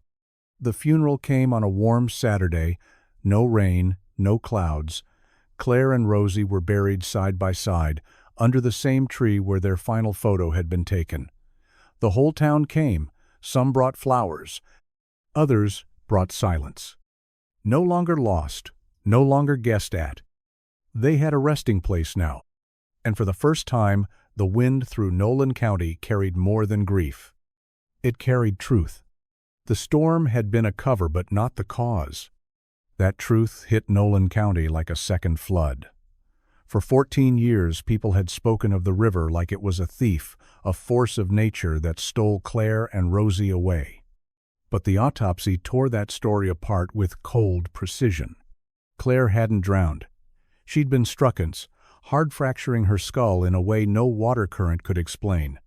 The funeral came on a warm Saturday. No rain, no clouds. Claire and Rosie were buried side by side, under the same tree where their final photo had been taken. The whole town came. Some brought flowers. Others brought silence. No longer lost, no longer guessed at. They had a resting place now. And for the first time, the wind through Nolan County carried more than grief. It carried truth. The storm had been a cover, but not the cause. That truth hit Nolan County like a second flood. For 14 years, people had spoken of the river like it was a thief, a force of nature that stole Claire and Rosie away. But the autopsy tore that story apart with cold precision. Claire hadn't drowned. She'd been struckens, hard fracturing her skull in a way no water current could explain.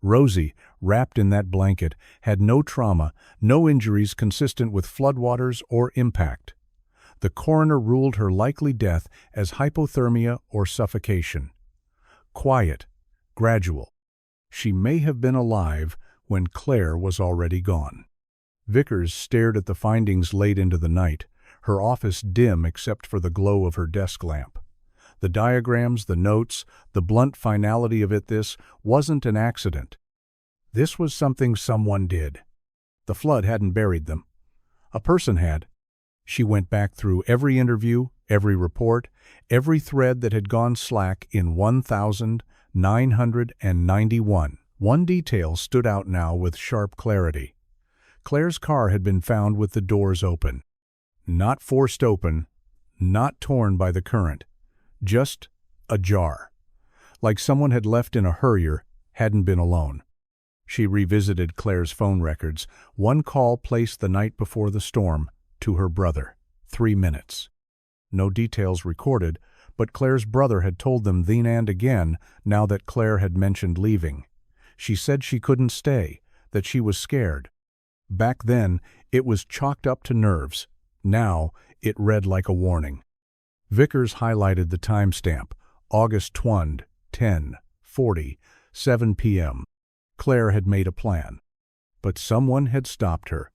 Rosie, wrapped in that blanket, had no trauma, no injuries consistent with floodwaters or impact. The coroner ruled her likely death as hypothermia or suffocation. Quiet, gradual. She may have been alive when Claire was already gone. Vickers stared at the findings late into the night, her office dim except for the glow of her desk lamp. The diagrams, the notes, the blunt finality of it, this wasn't an accident. This was something someone did. The flood hadn't buried them. A person had. She went back through every interview, every report, every thread that had gone slack in 1,991. One detail stood out now with sharp clarity. Claire's car had been found with the doors open. Not forced open, not torn by the current. Just ajar. Like someone had left in a hurry, hadn't been alone. She revisited Claire's phone records. One call placed the night before the storm, to her brother. 3 minutes. No details recorded, but Claire's brother had told them then and again now that Claire had mentioned leaving. She said she couldn't stay, that she was scared. Back then, it was chalked up to nerves. Now, it read like a warning. Vickers highlighted the timestamp, August 20, 10:40, 7 p.m. Claire had made a plan. But someone had stopped her.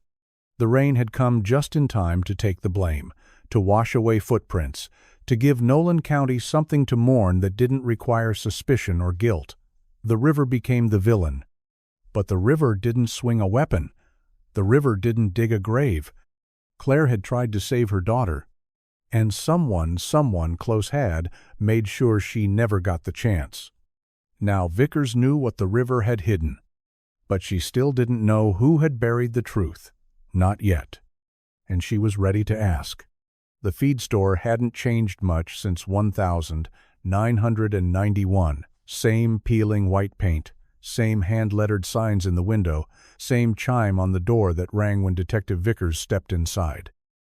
The rain had come just in time to take the blame, to wash away footprints, to give Nolan County something to mourn that didn't require suspicion or guilt. The river became the villain. But the river didn't swing a weapon. The river didn't dig a grave. Claire had tried to save her daughter. And someone close had made sure she never got the chance. Now Vickers knew what the river had hidden. But she still didn't know who had buried the truth. Not yet. And she was ready to ask. The feed store hadn't changed much since 1991. Same peeling white paint, same hand-lettered signs in the window, same chime on the door that rang when Detective Vickers stepped inside.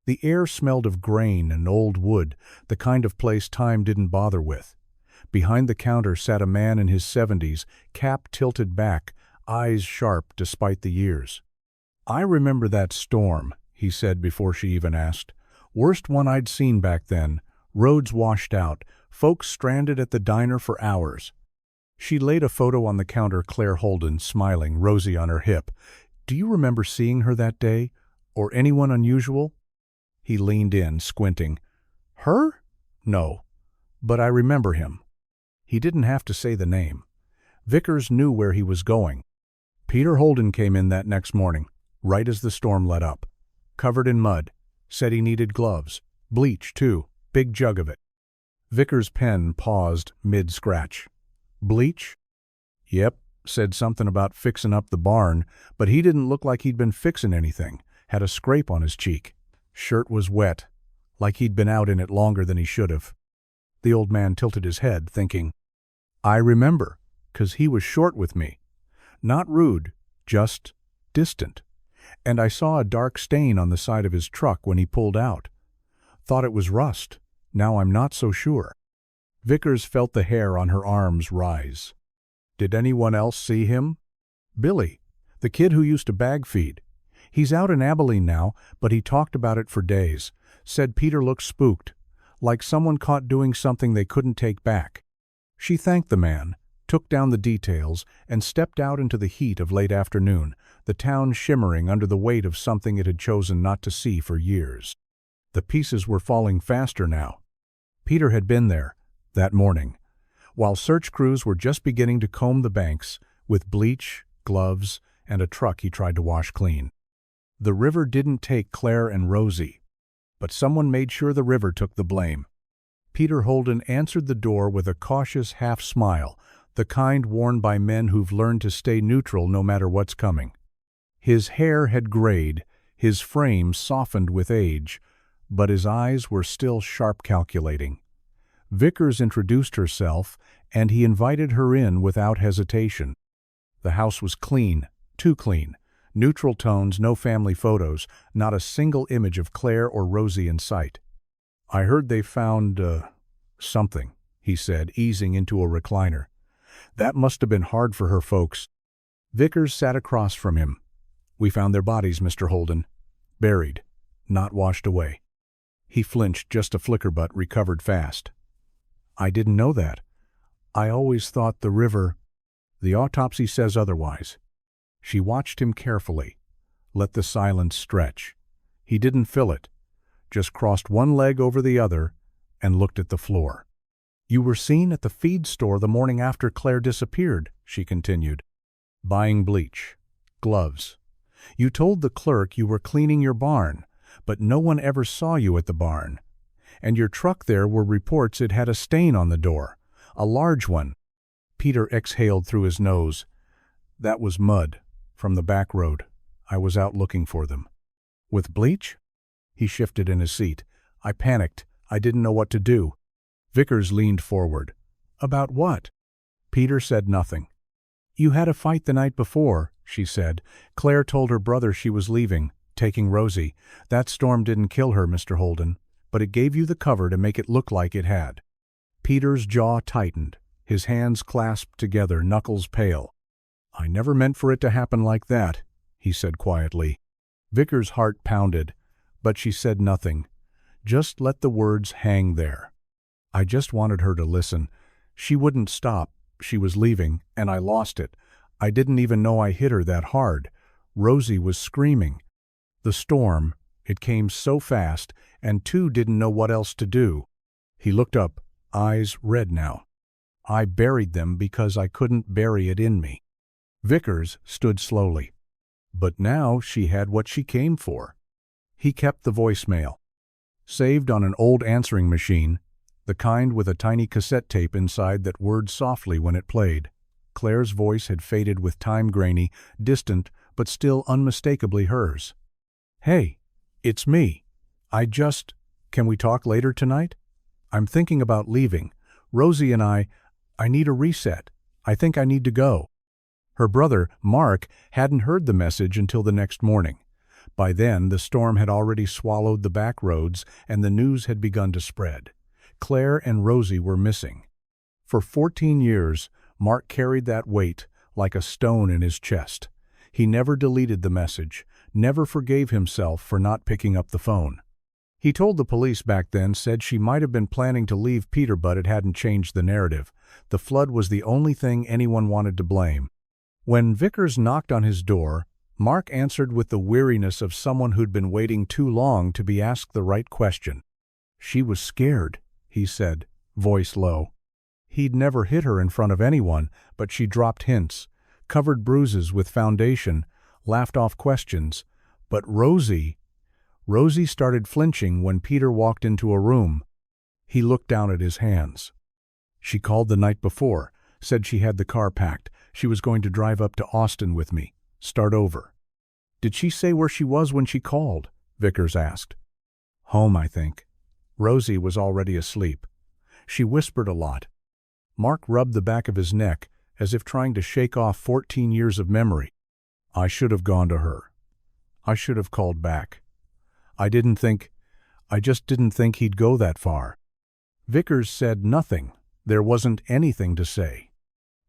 The air smelled of grain and old wood, the kind of place time didn't bother with. Behind the counter sat a man in his 70s, cap tilted back, eyes sharp despite the years. "I remember that storm," he said before she even asked. Worst one I'd seen back then. Roads washed out, folks stranded at the diner for hours. She laid a photo on the counter, Claire Holden, smiling, Rosie on her hip. Do you remember seeing her that day? Or anyone unusual? He leaned in, squinting. Her? No. But I remember him. He didn't have to say the name. Vickers knew where he was going. Peter Holden came in that next morning, right as the storm let up. Covered in mud. Said he needed gloves. Bleach, too. Big jug of it. Vickers' pen paused mid-scratch. Bleach? Yep, said something about fixin' up the barn, but he didn't look like he'd been fixin' anything. Had a scrape on his cheek. Shirt was wet, like he'd been out in it longer than he should have. The old man tilted his head, thinking, I remember, 'cause he was short with me. Not rude, just distant. And I saw a dark stain on the side of his truck when he pulled out. Thought it was rust. Now I'm not so sure. Vickers felt the hair on her arms rise. Did anyone else see him? Billy, the kid who used to bag feed. He's out in Abilene now, but he talked about it for days. Said Peter looked spooked, like someone caught doing something they couldn't take back. She thanked the man, took down the details, and stepped out into the heat of late afternoon, the town shimmering under the weight of something it had chosen not to see for years. The pieces were falling faster now. Peter had been there, that morning, while search crews were just beginning to comb the banks with bleach, gloves, and a truck he tried to wash clean. The river didn't take Claire and Rosie, but someone made sure the river took the blame. Peter Holden answered the door with a cautious half-smile, the kind worn by men who've learned to stay neutral no matter what's coming. His hair had grayed, his frame softened with age, but his eyes were still sharp calculating. Vickers introduced herself, and he invited her in without hesitation. The house was clean, too clean. Neutral tones, no family photos, not a single image of Claire or Rosie in sight. I heard they found, something, he said, easing into a recliner. That must have been hard for her folks. Vickers sat across from him. We found their bodies, Mr. Holden. Buried, not washed away. He flinched just a flicker but recovered fast. I didn't know that. I always thought the river. The autopsy says otherwise. She watched him carefully, let the silence stretch. He didn't fill it, just crossed one leg over the other and looked at the floor. You were seen at the feed store the morning after Claire disappeared, she continued. Buying bleach, gloves. You told the clerk you were cleaning your barn, but no one ever saw you at the barn. And your truck, there were reports it had a stain on the door, a large one. Peter exhaled through his nose. That was mud. From the back road. I was out looking for them. With bleach? He shifted in his seat. I panicked. I didn't know what to do. Vickers leaned forward. About what? Peter said nothing. You had a fight the night before, she said. Claire told her brother she was leaving, taking Rosie. That storm didn't kill her, Mr. Holden, but it gave you the cover to make it look like it had. Peter's jaw tightened, his hands clasped together, knuckles pale. I never meant for it to happen like that, he said quietly. Vickers' heart pounded, but she said nothing. Just let the words hang there. I just wanted her to listen. She wouldn't stop. She was leaving, and I lost it. I didn't even know I hit her that hard. Rosie was screaming. The storm, it came so fast, and two didn't know what else to do. He looked up, eyes red now. I buried them because I couldn't bury it in me. Vickers stood slowly. But now she had what she came for. He kept the voicemail. Saved on an old answering machine, the kind with a tiny cassette tape inside that whirred softly when it played. Claire's voice had faded with time, grainy, distant, but still unmistakably hers. Hey, it's me. Can we talk later tonight? I'm thinking about leaving. Rosie and I need a reset. I think I need to go. Her brother, Mark, hadn't heard the message until the next morning. By then, the storm had already swallowed the back roads, and the news had begun to spread. Claire and Rosie were missing. For 14 years, Mark carried that weight like a stone in his chest. He never deleted the message, never forgave himself for not picking up the phone. He told the police back then, said she might have been planning to leave Peter, but it hadn't changed the narrative. The flood was the only thing anyone wanted to blame. When Vickers knocked on his door, Mark answered with the weariness of someone who'd been waiting too long to be asked the right question. "She was scared," he said, voice low. He'd never hit her in front of anyone, but she dropped hints, covered bruises with foundation, laughed off questions. But Rosie started flinching when Peter walked into a room. He looked down at his hands. "She called the night before, said she had the car packed. She was going to drive up to Austin with me, start over." "Did she say where she was when she called?" Vickers asked. "Home, I think." Rosie was already asleep. She whispered a lot. Mark rubbed the back of his neck, as if trying to shake off 14 years of memory. "I should have gone to her. I should have called back. I just didn't think he'd go that far." Vickers said nothing. There wasn't anything to say.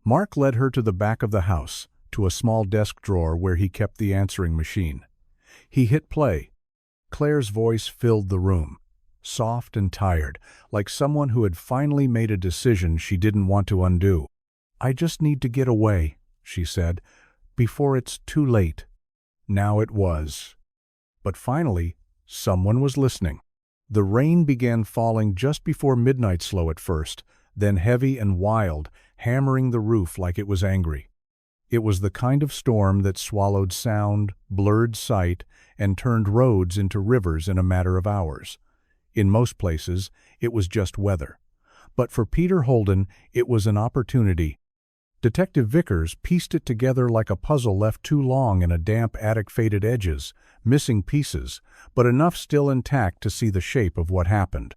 Mark led her to the back of the house, to a small desk drawer where he kept the answering machine. He hit play. Claire's voice filled the room, soft and tired, like someone who had finally made a decision she didn't want to undo. "I just need to get away," she said, "before it's too late." Now it was. But finally, someone was listening. The rain began falling just before midnight, slow at first, then heavy and wild, hammering the roof like it was angry. It was the kind of storm that swallowed sound, blurred sight, and turned roads into rivers in a matter of hours. In most places, it was just weather. But for Peter Holden, it was an opportunity. Detective Vickers pieced it together like a puzzle left too long in a damp attic, faded edges, missing pieces, but enough still intact to see the shape of what happened.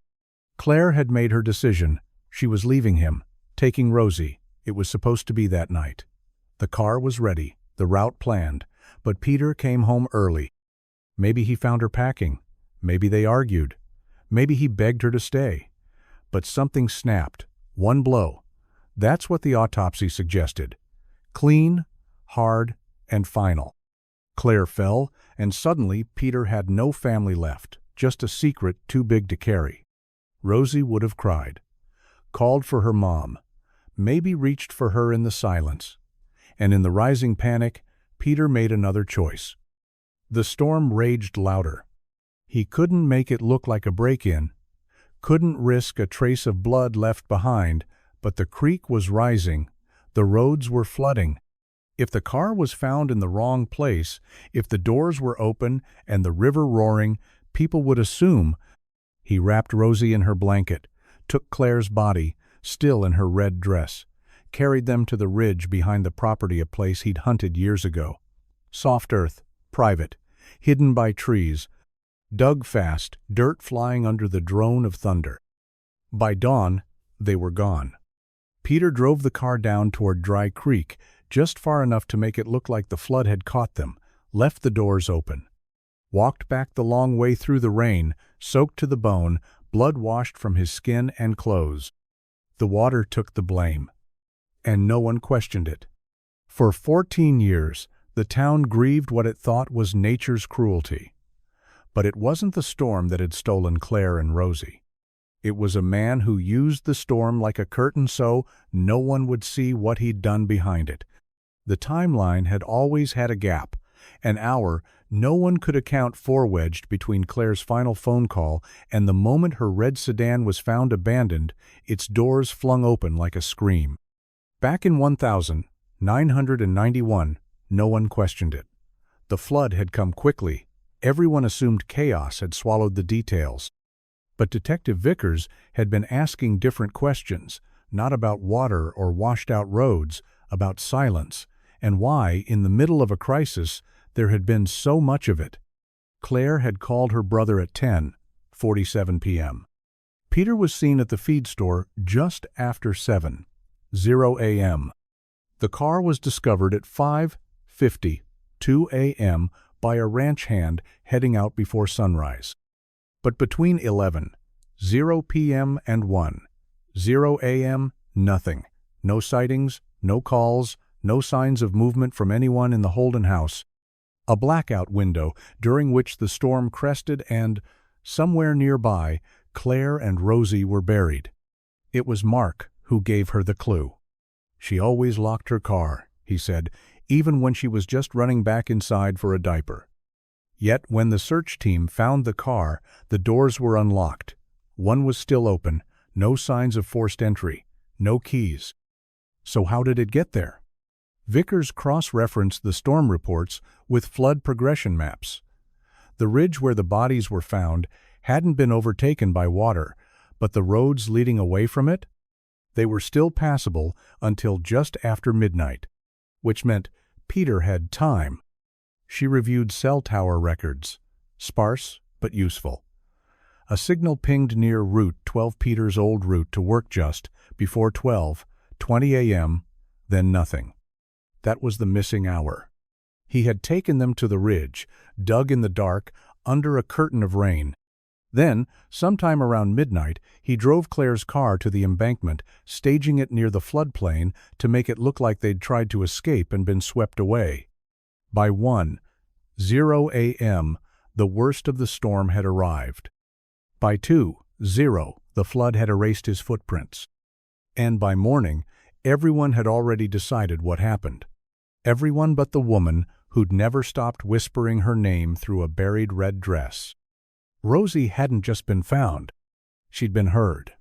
Claire had made her decision. She was leaving him, taking Rosie. It was supposed to be that night. The car was ready, the route planned, but Peter came home early. Maybe he found her packing. Maybe they argued. Maybe he begged her to stay. But something snapped. One blow. That's what the autopsy suggested. Clean, hard, and final. Claire fell, and suddenly Peter had no family left, just a secret too big to carry. Rosie would have cried, called for her mom, maybe reached for her in the silence. And in the rising panic, Peter made another choice. The storm raged louder. He couldn't make it look like a break-in, couldn't risk a trace of blood left behind, but the creek was rising, the roads were flooding. If the car was found in the wrong place, if the doors were open and the river roaring, people would assume. He wrapped Rosie in her blanket, took Claire's body, still in her red dress, carried them to the ridge behind the property, a place he'd hunted years ago. Soft earth, private, hidden by trees, dug fast, dirt flying under the drone of thunder. By dawn, they were gone. Peter drove the car down toward Dry Creek, just far enough to make it look like the flood had caught them, left the doors open. Walked back the long way through the rain, soaked to the bone, blood washed from his skin and clothes. The water took the blame. And no one questioned it. For 14 years, the town grieved what it thought was nature's cruelty. But it wasn't the storm that had stolen Claire and Rosie. It was a man who used the storm like a curtain so no one would see what he'd done behind it. The timeline had always had a gap, an hour no one could account for, wedged between Claire's final phone call and the moment her red sedan was found abandoned, its doors flung open like a scream. Back in 1991, no one questioned it. The flood had come quickly. Everyone assumed chaos had swallowed the details. But Detective Vickers had been asking different questions, not about water or washed-out roads, about silence, and why, in the middle of a crisis, there had been so much of it. Claire had called her brother at 10:47 p.m. Peter was seen at the feed store just after 7:00 a.m. The car was discovered at 5:52 a.m. by a ranch hand heading out before sunrise. But between 11:00 p.m. and 1:00 a.m., nothing. No sightings, no calls, no signs of movement from anyone in the Holden house. A blackout window during which the storm crested and Somewhere nearby, Claire and Rosie were buried. It was Mark who gave her the clue. "She always locked her car," he said, even when she was just running back inside for a diaper. Yet when the search team found the car, the doors were unlocked. One was still open, no signs of forced entry, no keys. So how did it get there? Vickers cross-referenced the storm reports with flood progression maps. The ridge where the bodies were found hadn't been overtaken by water, but the roads leading away from it? They were still passable until just after midnight, which meant Peter had time. She reviewed cell tower records, sparse but useful. A signal pinged near Route 12, Peter's old route to work, just before 12:20 a.m., then nothing. That was the missing hour. He had taken them to the ridge, dug in the dark, under a curtain of rain. Then, sometime around midnight, he drove Claire's car to the embankment, staging it near the floodplain to make it look like they'd tried to escape and been swept away. By 1:00 a.m., the worst of the storm had arrived. By 2:00, the flood had erased his footprints. And by morning, everyone had already decided what happened. Everyone but the woman who'd never stopped whispering her name through a buried red dress. Rosie hadn't just been found. She'd been heard.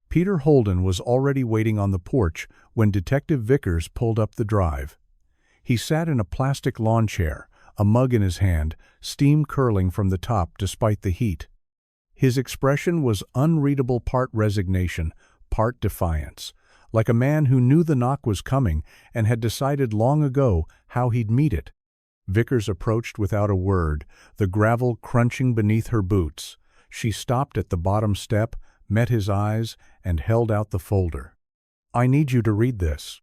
Peter Holden was already waiting on the porch when Detective Vickers pulled up the drive. He sat in a plastic lawn chair, a mug in his hand, steam curling from the top despite the heat. His expression was unreadable, part resignation, part defiance, like a man who knew the knock was coming and had decided long ago how he'd meet it. Vickers approached without a word, the gravel crunching beneath her boots. She stopped at the bottom step, met his eyes, and held out the folder. "I need you to read this."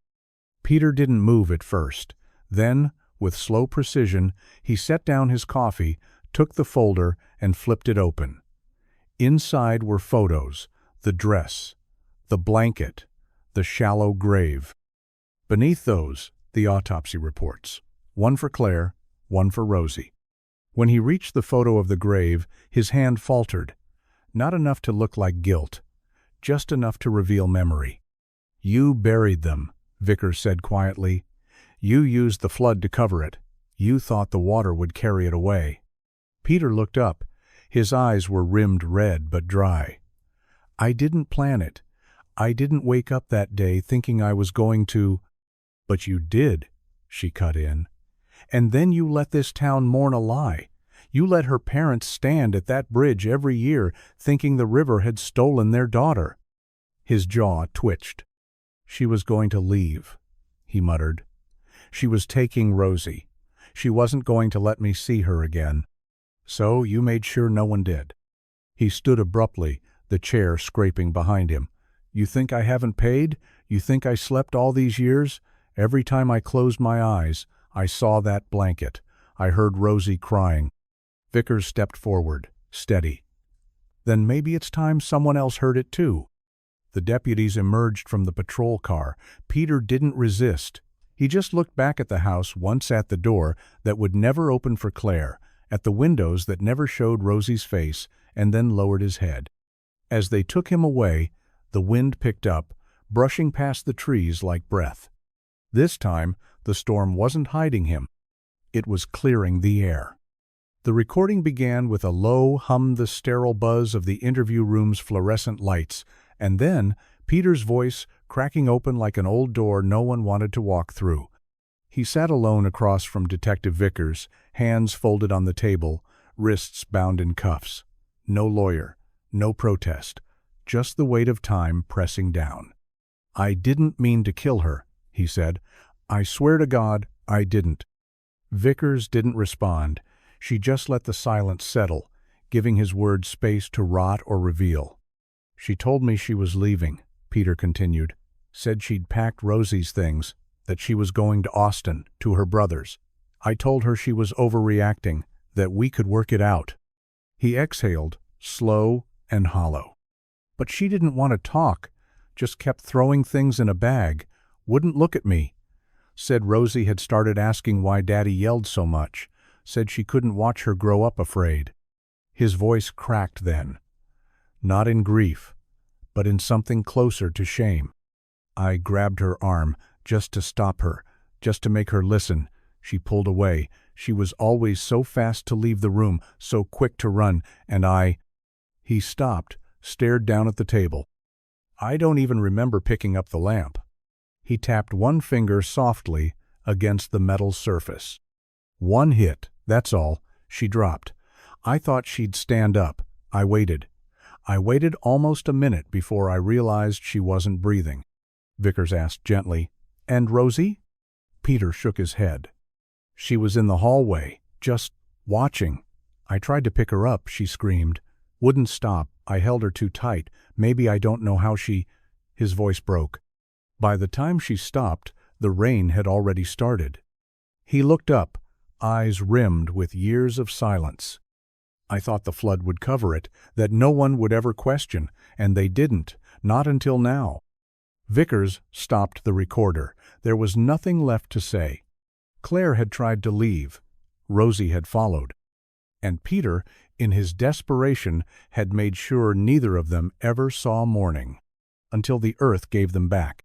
Peter didn't move at first. Then, with slow precision, he set down his coffee, took the folder, and flipped it open. Inside were photos, the dress, the blanket, the shallow grave. Beneath those, the autopsy reports. One for Claire, one for Rosie. When he reached the photo of the grave, his hand faltered. Not enough to look like guilt, just enough to reveal memory. "You buried them," Vickers said quietly. "You used the flood to cover it. You thought the water would carry it away." Peter looked up. His eyes were rimmed red but dry. "I didn't plan it. I didn't wake up that day thinking I was going to—" "But you did," she cut in. "And then you let this town mourn a lie. You let her parents stand at that bridge every year thinking the river had stolen their daughter." His jaw twitched. "She was going to leave," he muttered. "She was taking Rosie. She wasn't going to let me see her again. So you made sure no one did." He stood abruptly, the chair scraping behind him. "You think I haven't paid? You think I slept all these years? Every time I closed my eyes, I saw that blanket. I heard Rosie crying." Vickers stepped forward, steady. "Then maybe it's time someone else heard it too." The deputies emerged from the patrol car. Peter didn't resist. He just looked back at the house, once at the door that would never open for Claire, at the windows that never showed Rosie's face, and then lowered his head. As they took him away, the wind picked up, brushing past the trees like breath. This time, the storm wasn't hiding him. It was clearing the air. The recording began with a low hum, the sterile buzz of the interview room's fluorescent lights, and then Peter's voice cracking open like an old door no one wanted to walk through. He sat alone across from Detective Vickers, hands folded on the table, wrists bound in cuffs. No lawyer, no protest, just the weight of time pressing down. "I didn't mean to kill her," he said. "I swear to God, I didn't." Vickers didn't respond. She just let the silence settle, giving his words space to rot or reveal. "She told me she was leaving," Peter continued. "Said she'd packed Rosie's things, that she was going to Austin, to her brother's. I told her she was overreacting, that we could work it out." He exhaled, slow and hollow. "But she didn't want to talk, just kept throwing things in a bag, wouldn't look at me. Said Rosie had started asking why Daddy yelled so much, said she couldn't watch her grow up afraid." His voice cracked then, not in grief, but in something closer to shame. I grabbed her arm, just to stop her, just to make her listen. She pulled away. She was always so fast to leave the room, so quick to run, and I— He stopped, stared down at the table. I don't even remember picking up the lamp. He tapped one finger softly against the metal surface. One hit, that's all. She dropped. I thought she'd stand up. I waited. I waited almost a minute before I realized she wasn't breathing. Vickers asked gently, "And Rosie?" Peter shook his head. She was in the hallway, just watching. I tried to pick her up, she screamed. Wouldn't stop. I held her too tight. Maybe I don't know how she— His voice broke. By the time she stopped, the rain had already started. He looked up, eyes rimmed with years of silence. I thought the flood would cover it, that no one would ever question, and they didn't, not until now. Vickers stopped the recorder. There was nothing left to say. Claire had tried to leave. Rosie had followed. And Peter, in his desperation, had made sure neither of them ever saw morning, until the earth gave them back.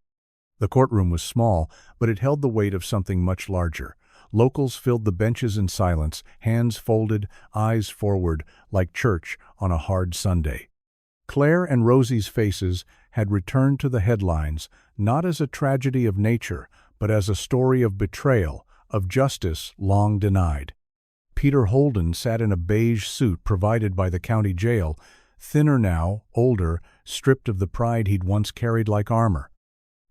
The courtroom was small, but it held the weight of something much larger. Locals filled the benches in silence, hands folded, eyes forward, like church on a hard Sunday. Claire and Rosie's faces had returned to the headlines, not as a tragedy of nature, but as a story of betrayal, of justice long denied. Peter Holden sat in a beige suit provided by the county jail, thinner now, older, stripped of the pride he'd once carried like armor.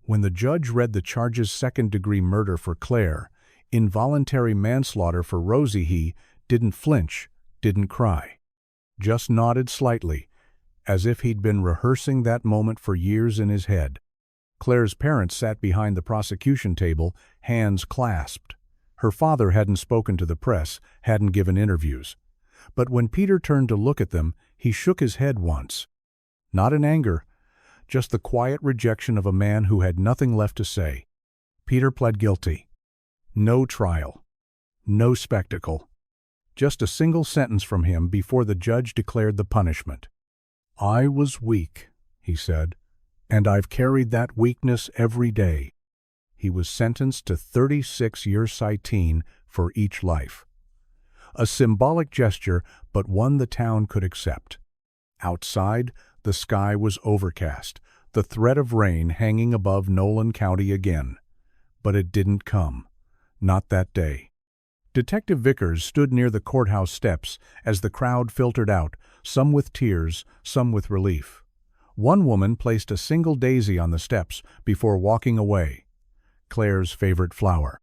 When the judge read the charges, second-degree murder for Claire, involuntary manslaughter for Rosie, he didn't flinch, didn't cry. Just nodded slightly, as if he'd been rehearsing that moment for years in his head. Claire's parents sat behind the prosecution table, hands clasped. Her father hadn't spoken to the press, hadn't given interviews. But when Peter turned to look at them, he shook his head once. Not in anger, just the quiet rejection of a man who had nothing left to say. Peter pled guilty. No trial. No spectacle. Just a single sentence from him before the judge declared the punishment. "I was weak," he said, "and I've carried that weakness every day." He was sentenced to 36 years citeen for each life. A symbolic gesture, but one the town could accept. Outside, the sky was overcast, the threat of rain hanging above Nolan County again. But it didn't come. Not that day. Detective Vickers stood near the courthouse steps as the crowd filtered out, some with tears, some with relief. One woman placed a single daisy on the steps before walking away. Claire's favorite flower.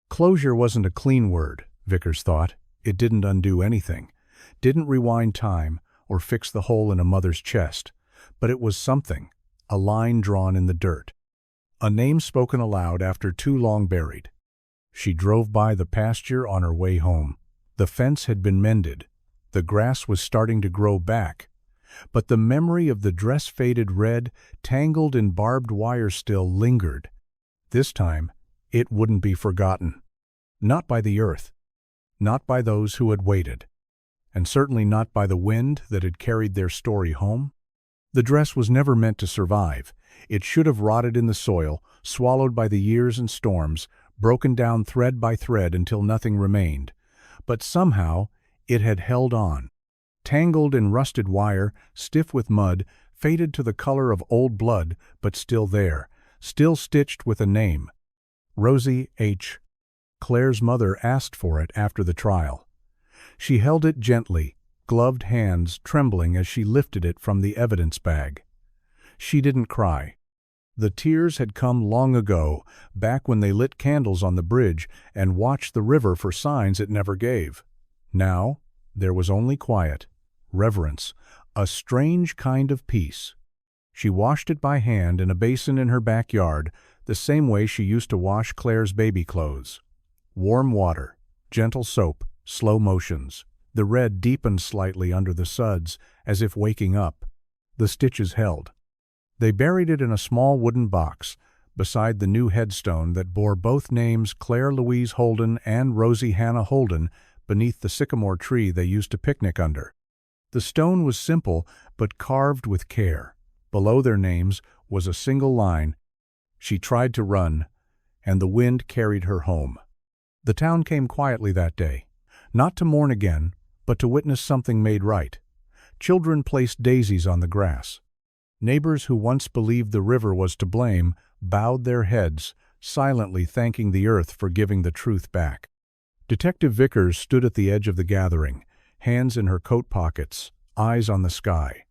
Closure wasn't a clean word, Vickers thought. It didn't undo anything, didn't rewind time or fix the hole in a mother's chest. But it was something, a line drawn in the dirt. A name spoken aloud after too long buried. She drove by the pasture on her way home. The fence had been mended. The grass was starting to grow back. But the memory of the dress faded red, tangled in barbed wire still lingered. This time, it wouldn't be forgotten. Not by the earth. Not by those who had waited. And certainly not by the wind that had carried their story home. The dress was never meant to survive. It should have rotted in the soil, swallowed by the years and storms, broken down thread by thread until nothing remained. But somehow, it had held on. Tangled in rusted wire, stiff with mud, faded to the color of old blood, but still there, still stitched with a name. Rosie H. Claire's mother asked for it after the trial. She held it gently, gloved hands trembling as she lifted it from the evidence bag. She didn't cry. The tears had come long ago, back when they lit candles on the bridge and watched the river for signs it never gave. Now, there was only quiet, reverence, a strange kind of peace. She washed it by hand in a basin in her backyard, the same way she used to wash Claire's baby clothes. Warm water, gentle soap, slow motions. The red deepened slightly under the suds, as if waking up. The stitches held. They buried it in a small wooden box, beside the new headstone that bore both names Claire Louise Holden and Rosie Hannah Holden beneath the sycamore tree they used to picnic under. The stone was simple, but carved with care. Below their names was a single line: "She tried to run, and the wind carried her home." The town came quietly that day, not to mourn again, but to witness something made right. Children placed daisies on the grass. Neighbors who once believed the river was to blame bowed their heads, silently thanking the earth for giving the truth back. Detective Vickers stood at the edge of the gathering, hands in her coat pockets, eyes on the sky.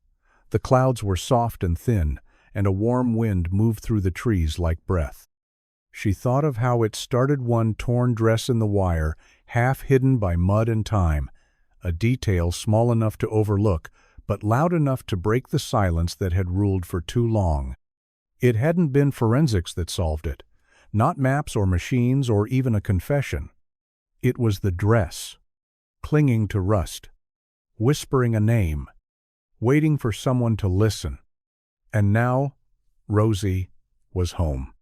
The clouds were soft and thin, and a warm wind moved through the trees like breath. She thought of how it started, one torn dress in the wire, half hidden by mud and time, a detail small enough to overlook, but loud enough to break the silence that had ruled for too long. It hadn't been forensics that solved it, not maps or machines or even a confession. It was the dress, clinging to rust, whispering a name, waiting for someone to listen. And now, Rosie was home.